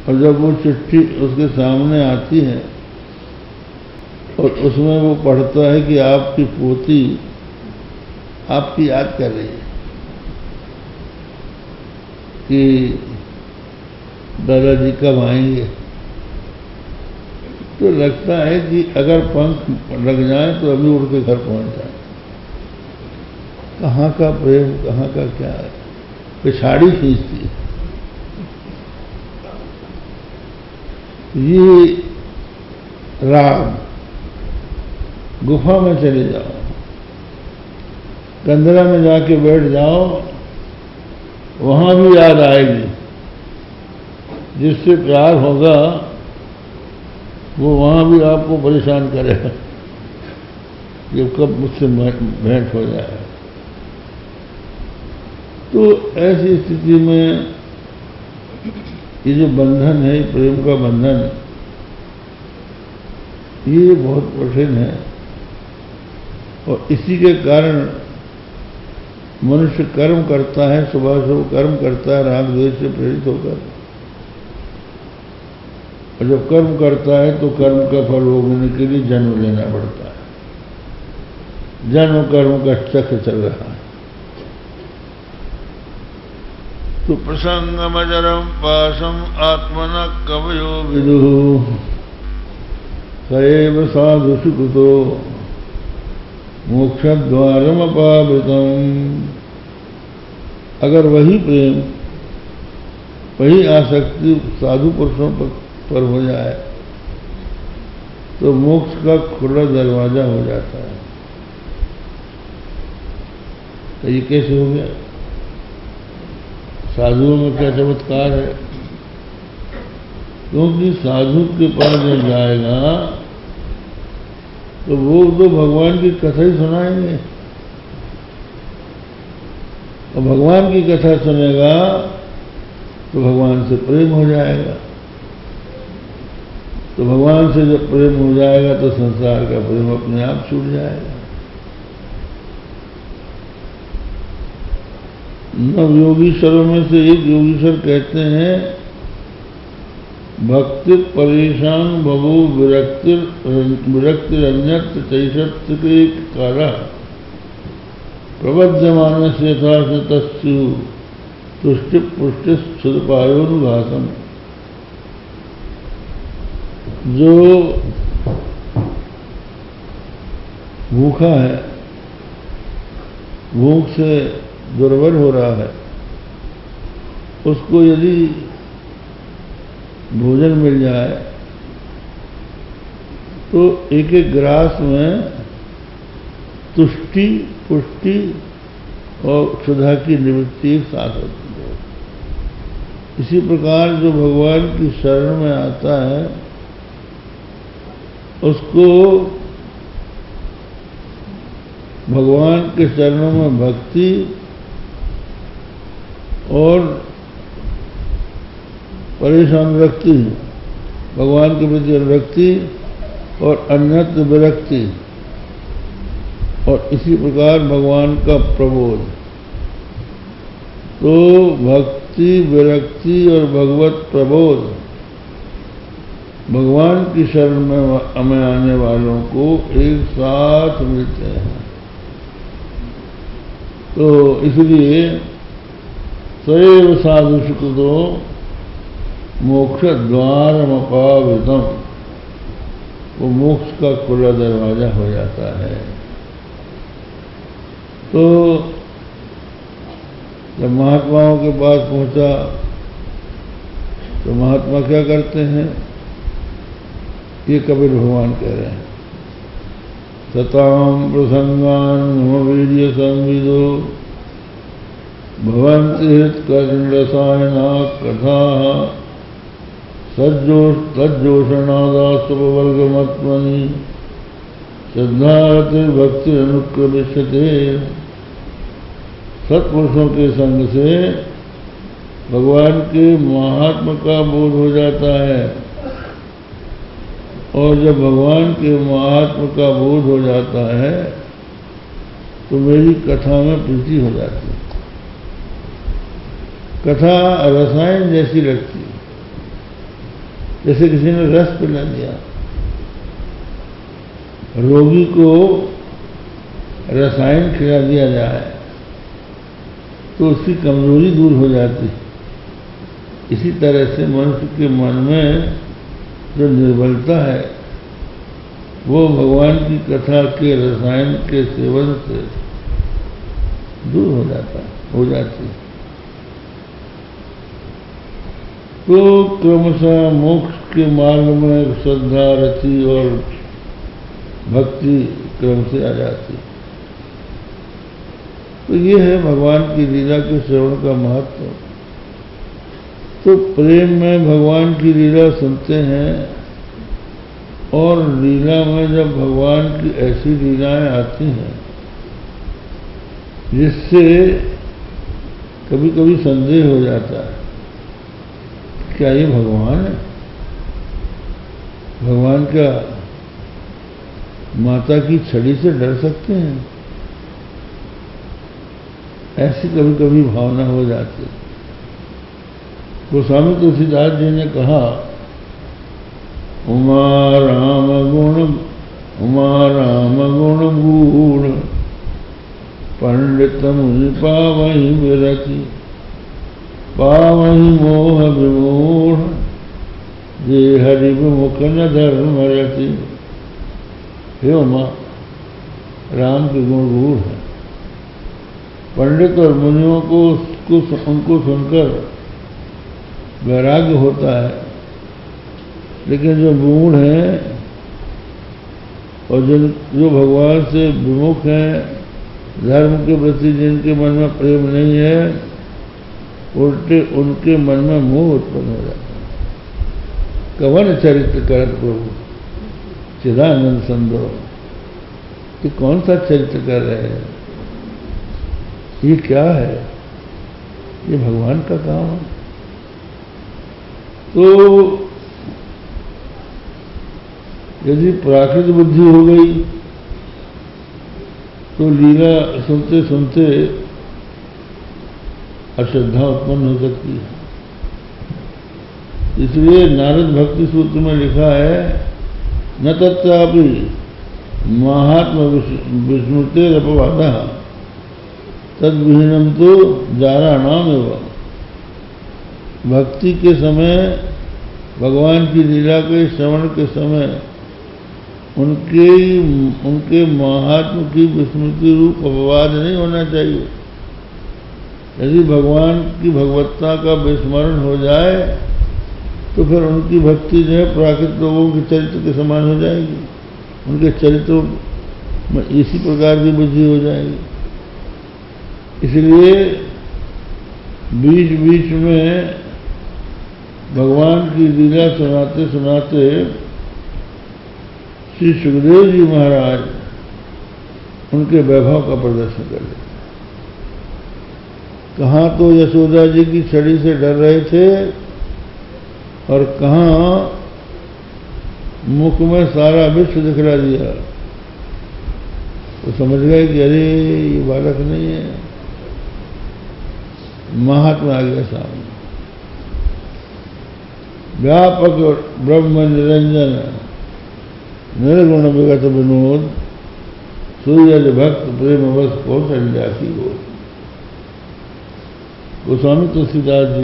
और जब वो चिट्ठी उसके सामने आती है और उसमें वो पढ़ता है कि आपकी पोती आपकी याद कर रही है कि दादाजी कब आएंगे, तो लगता है कि अगर पंख लग जाए तो अभी उड़ के घर पहुंच जाए। कहाँ का प्रेम, कहाँ का क्या है, पिछाड़ी खींचती है। ये राग गुफा में चले जाओ, कंदरा में जाके बैठ जाओ, वहां भी याद आएगी। जिससे प्यार होगा वो वहां भी आपको परेशान करेगा कि कब मुझसे भेंट हो जाए। तो ऐसी स्थिति में ये जो बंधन है, प्रेम का बंधन, ये बहुत कठिन है। और इसी के कारण मनुष्य कर्म करता है, सुबह सुबह कर्म करता है राग द्वेष से प्रेरित होकर। और जब कर्म करता है तो कर्म का फल भोगने के लिए जन्म लेना पड़ता है। जन्म कर्म का चक्र चल रहा है। तो प्रसंगमजरम पाशम आत्मन कवयो विदुः सएव साधु सुकृतो मोक्षद्वारमपावृतम्। अगर वही प्रेम, वही आसक्ति साधु पुरुषों पर हो जाए तो मोक्ष का खुला दरवाजा हो जाता है। तो ये कैसे हो गया? साधुओं में क्या चमत्कार है? क्योंकि साधु के पास जब जाएगा तो वो तो भगवान की कथा ही सुनाएंगे, और भगवान की कथा सुनेगा तो भगवान से प्रेम हो जाएगा। तो भगवान से जब प्रेम हो जाएगा तो संसार का प्रेम अपने आप छूट जाएगा। नव योगीश्वरों में से एक योगीश्वर कहते हैं, भक्ति परेशान बभू विरक्तिरन्यत्र चैषत्य के कारा प्रबध्यमान से तस्सु तुष्टि पुष्टि क्षुदपायोनुघातम। जो भूखा है, भूख से दुर्बल हो रहा है, उसको यदि भोजन मिल जाए तो एक एक ग्रास में तुष्टि, पुष्टि और क्षुधा की निवृत्ति एक साथ होती है। इसी प्रकार जो भगवान की शरण में आता है उसको भगवान के चरणों में भक्ति और परेशान रखती, भगवान के प्रति अनुरक्ति और अन्यत्र विरक्ति, और इसी प्रकार भगवान का प्रबोध। तो भक्ति, विरक्ति और भगवत प्रबोध भगवान की शरण में आने वालों को एक साथ मिलते हैं। तो इसलिए सएव साधु सुकृतो मोक्ष द्वारमपावृतम्, वो मोक्ष का खुला दरवाजा हो जाता है। तो जब महात्माओं के पास पहुंचा तो महात्मा क्या करते हैं, ये कबीर भगवान कह रहे हैं, सताम प्रसंगान वीर्य संविदो भवन्ति हृत्कर्णरसायना कथाः तज्जोषणादास्तवर्गमत्मनि श्रद्धारतिर्भक्तिरनुक्रमिष्यते। सत्पुरुषों के संग से भगवान के महात्म का बोध हो जाता है, और जब भगवान के महात्म का बोध हो जाता है तो मेरी कथा में प्रीति हो जाती है। कथा रसायन जैसी लगती है, जैसे किसी ने रस पिला दिया। रोगी को रसायन खिला दिया जाए तो उसकी कमजोरी दूर हो जाती है। इसी तरह से मनुष्य के मन में जो निर्बलता है वो भगवान की कथा के रसायन के सेवन से दूर हो जाती है। तो क्रमशः मोक्ष के मार्ग में श्रद्धा, रति और भक्ति क्रम से आ जाती है। तो ये है भगवान की लीला के श्रवण का महत्व। तो प्रेम में भगवान की लीला सुनते हैं, और लीला में जब भगवान की ऐसी लीलाएं आती हैं जिससे कभी कभी संदेह हो जाता है, क्या ये भगवान है? भगवान क्या माता की छड़ी से डर सकते हैं? ऐसी कभी कभी भावना हो जाती है। गोस्वामी तुलसीदास जी ने कहा, उमा राम गुण गूढ़ पंडित मुनि पावहि विरति, पावहि मोह विमूढ़, जे हरि विमुख न धर्म रति। हे उमा, राम के गुण गूढ़ है। पंडित और मुनियों को उनको सुनकर वैराग्य होता है, लेकिन जो मूढ़ हैं और जो भगवान से विमुख हैं, धर्म के प्रति जिनके मन में प्रेम नहीं है, उनके मन में मोह उत्पन्न हो जाता है। कवन चरित्र करत प्रभु चिदानंद संदो, कि कौन सा चरित्र कर रहे हैं? ये क्या है? ये भगवान का काम है। तो यदि प्राकृत बुद्धि हो गई तो लीला सुनते सुनते अश्रद्धा उत्पन्न हो सकती है। इसलिए नारद भक्ति सूत्र में लिखा है, न तत्रापि महात्मा विस्मृते अपवादः तद्विहीनम तो जाराणाम एवं। भक्ति के समय, भगवान की लीला के श्रवण के समय उनके महात्म की विस्मृति रूप अपवाद नहीं होना चाहिए। यदि भगवान की भगवत्ता का विस्मरण हो जाए तो फिर उनकी भक्ति जो है प्राकृत लोगों के चरित्र के समान हो जाएगी। उनके चरित्रों में इसी प्रकार की बुद्धि हो जाएगी। इसलिए बीच बीच में भगवान की लीला सुनाते सुनाते श्री सुखदेव जी महाराज उनके वैभव का प्रदर्शन कर लेते। कहाँ तो यशोदा जी की छड़ी से डर रहे थे और कहाँ मुख में सारा विश्व दिखला दिया। तो समझ गए कि अरे ये बालक नहीं है, महात्मा आ गया सामने। व्यापक ब्रह्म निरंजन निर्गुण विगत विनोद, सूर्य भक्त प्रेम वश कौशल्या की गोद। गोस्वामी तुलसीदास जी